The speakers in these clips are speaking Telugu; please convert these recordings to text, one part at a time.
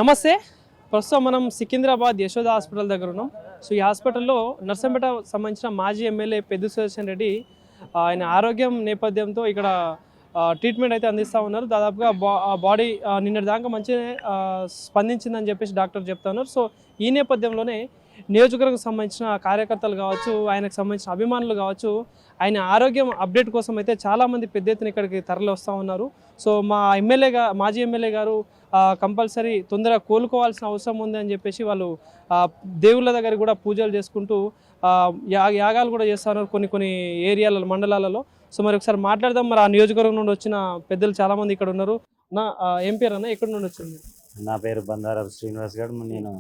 నమస్తే. ప్రస్తుతం మనం సికింద్రాబాద్ యశోద హాస్పిటల్ దగ్గర ఉన్నాం. సో ఈ హాస్పిటల్లో నర్సంపేట సంబంధించిన మాజీ ఎమ్మెల్యే పెద్ది సుదర్శన్ రెడ్డి ఆయన ఆరోగ్యం నేపథ్యంతో ఇక్కడ ట్రీట్మెంట్ అయితే అందిస్తూ ఉన్నారు. దాదాపుగా బాడీ నిన్నటి దాకా మంచిగా స్పందించిందని చెప్పేసి డాక్టర్ చెప్తా ఉన్నారు. సో ఈ నేపథ్యంలోనే నియోజకవర్గం సంబంధించిన కార్యకర్తలు కావచ్చు, ఆయనకు సంబంధించిన అభిమానులు కావచ్చు, ఆయన ఆరోగ్యం అప్డేట్ కోసం అయితే చాలామంది పెద్ద ఎత్తున ఇక్కడికి తరలి వస్తూ ఉన్నారు. సో మా మాజీ ఎమ్మెల్యే గారు కంపల్సరీ తొందరగా కోలుకోవాల్సిన అవసరం ఉంది అని చెప్పేసి వాళ్ళు దేవుళ్ళ దగ్గర కూడా పూజలు చేసుకుంటూ యాగాలు కూడా చేస్తున్నారు కొన్ని ఏరియాలలో, మండలాలలో. సో మరి ఒకసారి మాట్లాడదాం. మరి ఆ నియోజకవర్గం నుండి వచ్చిన పెద్దలు చాలామంది ఇక్కడ ఉన్నారు. నా ఏం పేరు అన్న, ఎక్కడి నుండి వచ్చింది? నా పేరు బందారా శ్రీనివాస్ గారు. నేను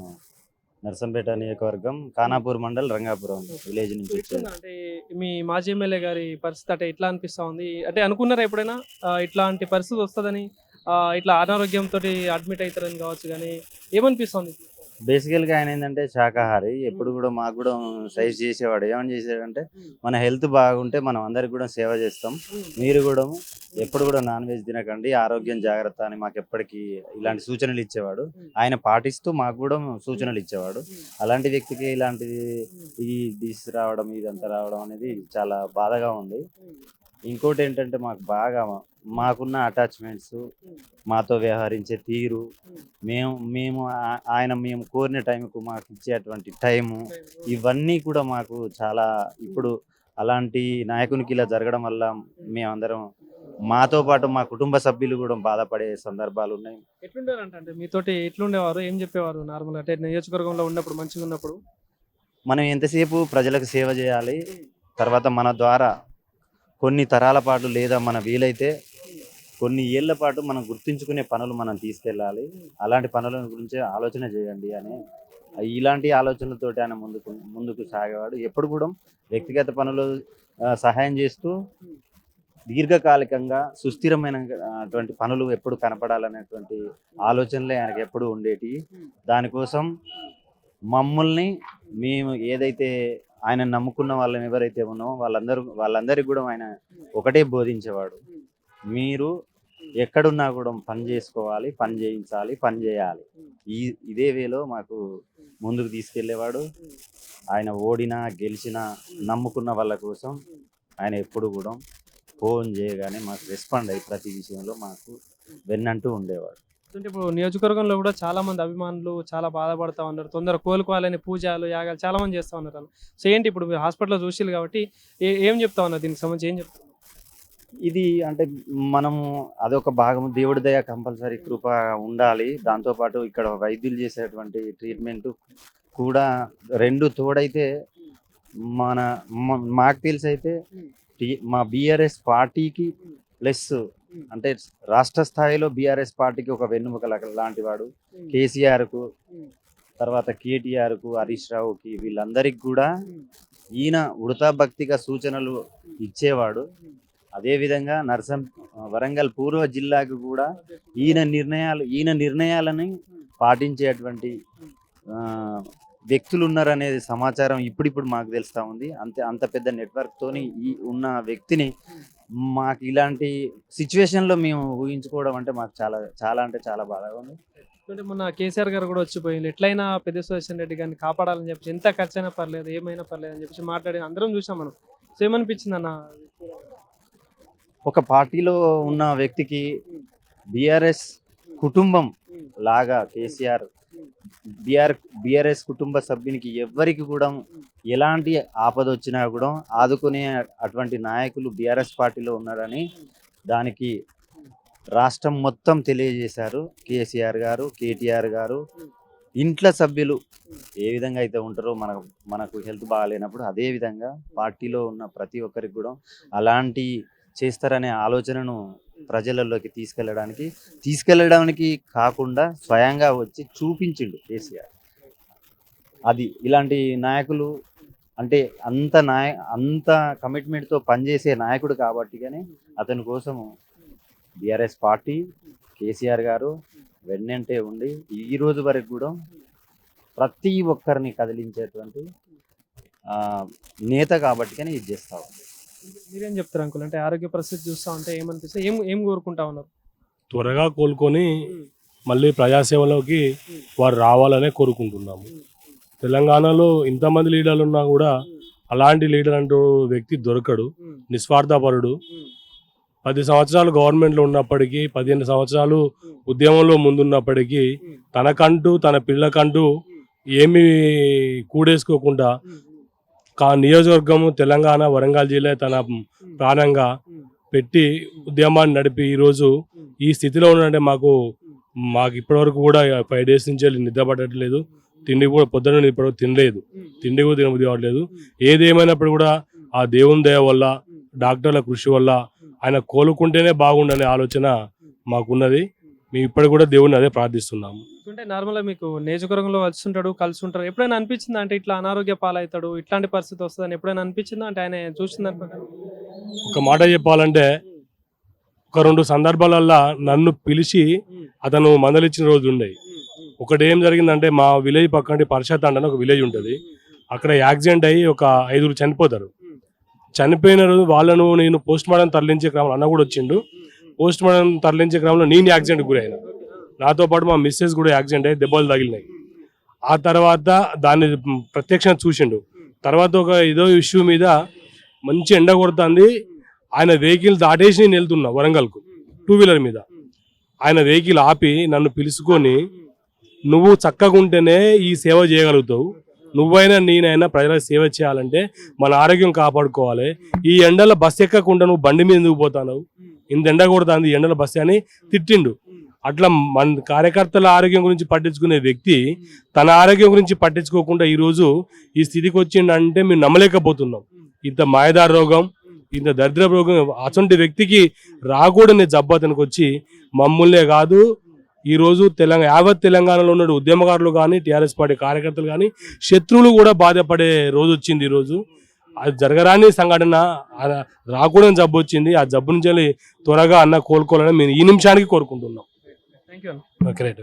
నర్సంపేట నియోజకవర్గం ఖానాపూర్ మండల్ రంగాపురం విలేజ్ నుంచి వచ్చాను. అంటే మీ మాజీ ఎమ్మెల్యే గారి పరిస్థితి అంటే ఎట్లా అనిపిస్తా ఉంది? అంటే అనుకున్నారా ఎప్పుడైనా ఇట్లాంటి పరిస్థితి వస్తుందని, ఇట్లా అనారోగ్యంతో అడ్మిట్ అవుతారని కావచ్చు, కానీ ఏమనిపిస్తుంది? బేసికల్గా ఆయన ఏంటంటే శాకాహారి. ఎప్పుడు కూడా మాకు కూడా సైజ్ చేసేవాడు. ఏమని చేసేవాడంటే, మన హెల్త్ బాగుంటే మనం అందరికి కూడా సేవ చేస్తాం, మీరు కూడా ఎప్పుడు కూడా నాన్ వెజ్ తినకండి, ఆరోగ్యం జాగ్రత్త అని మాకు ఎప్పటికీ ఇలాంటి సూచనలు ఇచ్చేవాడు. ఆయన పాటిస్తూ మాకు కూడా సూచనలు ఇచ్చేవాడు. అలాంటి వ్యక్తికి ఇలాంటిది ఈ తీసుకురావడం, ఇదంతా రావడం అనేది చాలా బాధగా ఉంది. ఇంకోటి ఏంటంటే, మాకున్న అటాచ్మెంట్స్, మాతో వ్యవహరించే తీరు, మేము కోరిన టైంకు మాకు ఇచ్చేటువంటి టైము, ఇవన్నీ కూడా మాకు చాలా ఇప్పుడు అలాంటి నాయకునికి ఇలా జరగడం వల్ల మేమందరం, మాతో పాటు మా కుటుంబ సభ్యులు కూడా బాధపడే సందర్భాలు ఉన్నాయి. అంటే మీతోటి ఎట్లుండేవారు, ఏం చెప్పేవారు నార్మల్? అంటే నియోజకవర్గంలో ఉన్నప్పుడు మంచిగా ఉన్నప్పుడు మనం ఎంతసేపు ప్రజలకు సేవ చేయాలి, తర్వాత మన ద్వారా కొన్ని తరాల పాటు లేదా మన వీలైతే కొన్ని ఏళ్ల పాటు మనం గుర్తుంచుకునే పనులు మనం తీసుకెళ్ళాలి, అలాంటి పనుల గురించి ఆలోచన చేయండి అని ఇలాంటి ఆలోచనలతోటి ఆయన ముందుకు సాగేవాడు. ఎప్పుడు కూడా వ్యక్తిగత పనులు సహాయం చేస్తూ దీర్ఘకాలికంగా సుస్థిరమైన అటువంటి పనులు ఎప్పుడు కనపడాలనేటువంటి ఆలోచనలే ఆయనకు ఎప్పుడు ఉండేటి. దానికోసం మేము ఏదైతే ఆయన నమ్ముకున్న వాళ్ళని ఎవరైతే ఉన్నామో వాళ్ళందరికీ కూడా ఆయన ఒకటే బోధించేవాడు, మీరు ఎక్కడున్నా కూడా పని చేసుకోవాలి, పని చేయించాలి, పని చేయాలి. ఇదే వేలో మాకు ముందుకు తీసుకెళ్లేవాడు. ఆయన ఓడినా గెలిచినా నమ్ముకున్న వాళ్ళ కోసం ఆయన ఎప్పుడు కూడా ఫోన్ చేయగానే మాకు రెస్పాండ్ అయ్యి ప్రతి విషయంలో మాకు వెన్నంటూ ఉండేవాడు. అంటే ఇప్పుడు నియోజకవర్గంలో కూడా చాలా మంది అభిమానులు చాలా బాధపడతా ఉన్నారు, తొందర కోలుకోవాలని పూజలు యాగాలు చాలా మంది చేస్తూ ఉన్నారు. సో ఏంటి ఇప్పుడు మీరు హాస్పిటల్లో చూసిరు కాబట్టి ఏం చెప్తా ఉన్నారు దీనికి సంబంధించి? ఏం చెప్తారు? ఇది అంటే మనము అదొక భాగం, దేవుడి దయ కంపల్సరీ కృప ఉండాలి. దాంతోపాటు ఇక్కడ వైద్యులు చేసేటువంటి ట్రీట్మెంట్ కూడా రెండు తోడైతే మాకు తెలిసి అయితే మా బీఆర్ఎస్ పార్టీకి ప్లస్ అంటే రాష్ట్ర స్థాయిలో బీఆర్ఎస్ పార్టీకి ఒక వెన్నుముక లాంటి వాడు. కేసీఆర్కు, తర్వాత కేటీఆర్కు, హరీష్ రావుకి, వీళ్ళందరికీ కూడా ఈయన ఉడతా భక్తిగా సూచనలు ఇచ్చేవాడు. అదేవిధంగా వరంగల్ పూర్వ జిల్లాకు కూడా ఈయన నిర్ణయాలని పాటించేటువంటి వ్యక్తులు ఉన్నారనేది సమాచారం ఇప్పుడిప్పుడు మాకు తెలుస్తూ ఉంది. అంత పెద్ద నెట్వర్క్ తోని ఉన్న వ్యక్తిని మాకు ఇలాంటి సిచ్యువేషన్లో మేము ఊహించుకోవడం అంటే మాకు చాలా చాలా అంటే చాలా బాధగా ఉంది. అంటే మొన్న కేసీఆర్ గారు కూడా వచ్చిపోయింది, ఎట్లయినా పెద్ద సుదర్శన్ రెడ్డి గారిని కాపాడాలని చెప్పేసి, ఎంత ఖర్చు అయినా పర్లేదు, ఏమైనా పర్లేదు అని చెప్పేసి మాట్లాడి అందరం చూసాం మనం. సో ఏమనిపించింది అన్న? ఒక పార్టీలో ఉన్న వ్యక్తికి బీఆర్ఎస్ కుటుంబం లాగా కేసీఆర్ బీఆర్ఎస్ కుటుంబ సభ్యునికి ఎవ్వరికి కూడా ఎలాంటి ఆపద వచ్చినా కూడా ఆదుకునే అటువంటి నాయకులు బీఆర్ఎస్ పార్టీలో ఉన్నారని దానికి రాష్ట్రం మొత్తం తెలియజేశారు. కేసీఆర్ గారు, కేటీఆర్ గారు, ఇంట్లో సభ్యులు ఏ విధంగా అయితే ఉంటారో మనకు హెల్త్ బాగాలేనప్పుడు అదే విధంగా పార్టీలో ఉన్న ప్రతి ఒక్కరికి కూడా అలాంటి చేస్తారనే ఆలోచనను ప్రజలలోకి తీసుకెళ్ళడానికి కాకుండా స్వయంగా వచ్చి చూపించిండు కేసీఆర్. అది ఇలాంటి నాయకులు అంటే అంత కమిట్మెంట్తో పనిచేసే నాయకుడు కాబట్టి కానీ అతని కోసము బీఆర్ఎస్ పార్టీ, కేసీఆర్ గారు వెన్నంటే ఉండి ఈ రోజు వరకు కూడా ప్రతి ఒక్కరిని కదిలించేటువంటి నేత కాబట్టి కానీ ఇది చేస్తా ఉంది. మీరేం చెప్తారు అంకుల్? అంటే ఆరోగ్య పరిస్థితి చూస్తా ఉంటే ఏమనిపిస్తే ఏం కోరుకుంటా ఉన్నారు? త్వరగా కోలుకొని మళ్ళీ ప్రజాసేవలోకి వారు రావాలనే కోరుకుంటున్నాము. తెలంగాణలో ఇంతమంది లీడర్లు ఉన్నా కూడా అలాంటి లీడర్ అంటూ వ్యక్తి దొరకడు. నిస్వార్థపరుడు. 10 సంవత్సరాలు గవర్నమెంట్లో ఉన్నప్పటికీ, 15 సంవత్సరాలు ఉద్యమంలో ముందున్నప్పటికీ తనకంటూ తన పిల్లకంటూ ఏమీ కూడేసుకోకుండా నియోజకవర్గము తెలంగాణ వరంగల్ జిల్లా తన ప్రాణంగా పెట్టి ఉద్యమాన్ని నడిపి ఈరోజు ఈ స్థితిలో ఉన్నంటే మాకు ఇప్పటివరకు కూడా 5 days నుంచి నిద్ర పట్టట్లేదు. తిండి కూడా పొద్దున్న ఇప్పటివరకు తినలేదు. తిండి కూడా తినబుద్ధి కావట్లేదు. ఏదేమైనప్పుడు కూడా ఆ దేవుని దయ వల్ల, డాక్టర్ల కృషి వల్ల ఆయన కోలుకుంటేనే బాగుండనే ఆలోచన మాకున్నది. మేము ఇప్పటికి కూడా దేవుడిని అదే ప్రార్థిస్తున్నాము. అంటే నార్మల్గా మీకు నియోజకవర్గంలో కలిసి ఉంటారు. ఎప్పుడైనా అనిపించిందా అంటే ఇట్లా అనారోగ్య పాలవుతాడు, ఇట్లాంటి పరిస్థితి వస్తుందని ఎప్పుడైనా అనిపించిందా? అంటే ఆయన చూసిందని ఒక మాట చెప్పాలంటే, ఒక 2 సందర్భాలల్లో నన్ను పిలిచి అతను మందలిచ్చిన రోజు ఉన్నాయి. ఒకటి ఏం జరిగిందంటే, మా విలేజ్ పక్కన పరిషత్ అని ఒక విలేజ్ ఉంటుంది. అక్కడ యాక్సిడెంట్ అయ్యి ఒక 5 చనిపోతారు. చనిపోయిన రోజు వాళ్ళను నేను పోస్ట్ మార్టం తరలించే క్రమంలో అన్న కూడా వచ్చిండు. పోస్ట్ మార్టం తరలించే క్రమంలో నేను యాక్సిడెంట్ గురైన. నాతో పాటు మా మిస్సెస్ కూడా యాక్సిడెంట్ అయ్యి దెబ్బలు తగిలినాయి. ఆ తర్వాత దాన్ని ప్రత్యక్షంగా చూసిండు. తర్వాత ఒక ఏదో ఇష్యూ మీద మంచి ఎండ కొడుతుంది. ఆయన వెహికల్ దాటేసి నేను వెళ్తున్నా వరంగల్కు 2-wheeler మీద. ఆయన వెహికల్ ఆపి నన్ను పిలుచుకొని, నువ్వు చక్కగా ఉంటేనే ఈ సేవ చేయగలుగుతావు, నువ్వైనా నేనైనా ప్రజలకు సేవ చేయాలంటే మన ఆరోగ్యం కాపాడుకోవాలి. ఈ ఎండలో బస్సు ఎక్కకుండా నువ్వు బండి మీద ఎందుకు పోతావు, ఇంత ఎండ కొడుతుంది ఈ ఎండలో బస్సు అని తిట్టిండు. అట్లా మన కార్యకర్తల ఆరోగ్యం గురించి పట్టించుకునే వ్యక్తి తన ఆరోగ్యం గురించి పట్టించుకోకుండా ఈరోజు ఈ స్థితికి వచ్చిండంటే మేము నమ్మలేకపోతున్నాం. ఇంత మాయదార రోగం, ఇంత దరిద్ర రోగం అటువంటి వ్యక్తికి రాకూడని జబ్బు అతనికి వచ్చి మమ్మల్నే కాదు ఈరోజు యావత్ తెలంగాణలో ఉన్న ఉద్యమకారులు కానీ, టీఆర్ఎస్ పార్టీ కార్యకర్తలు కానీ, శత్రువులు కూడా బాధపడే రోజు వచ్చింది ఈరోజు. అది జరగరాని సంఘటన, రాకూడని జబ్బు వచ్చింది. ఆ జబ్బు నుంచి త్వరగా అన్న కోలుకోవాలని మేము ఈ నిమిషానికి కోరుకుంటున్నాం. Thank you. గ్రేట్.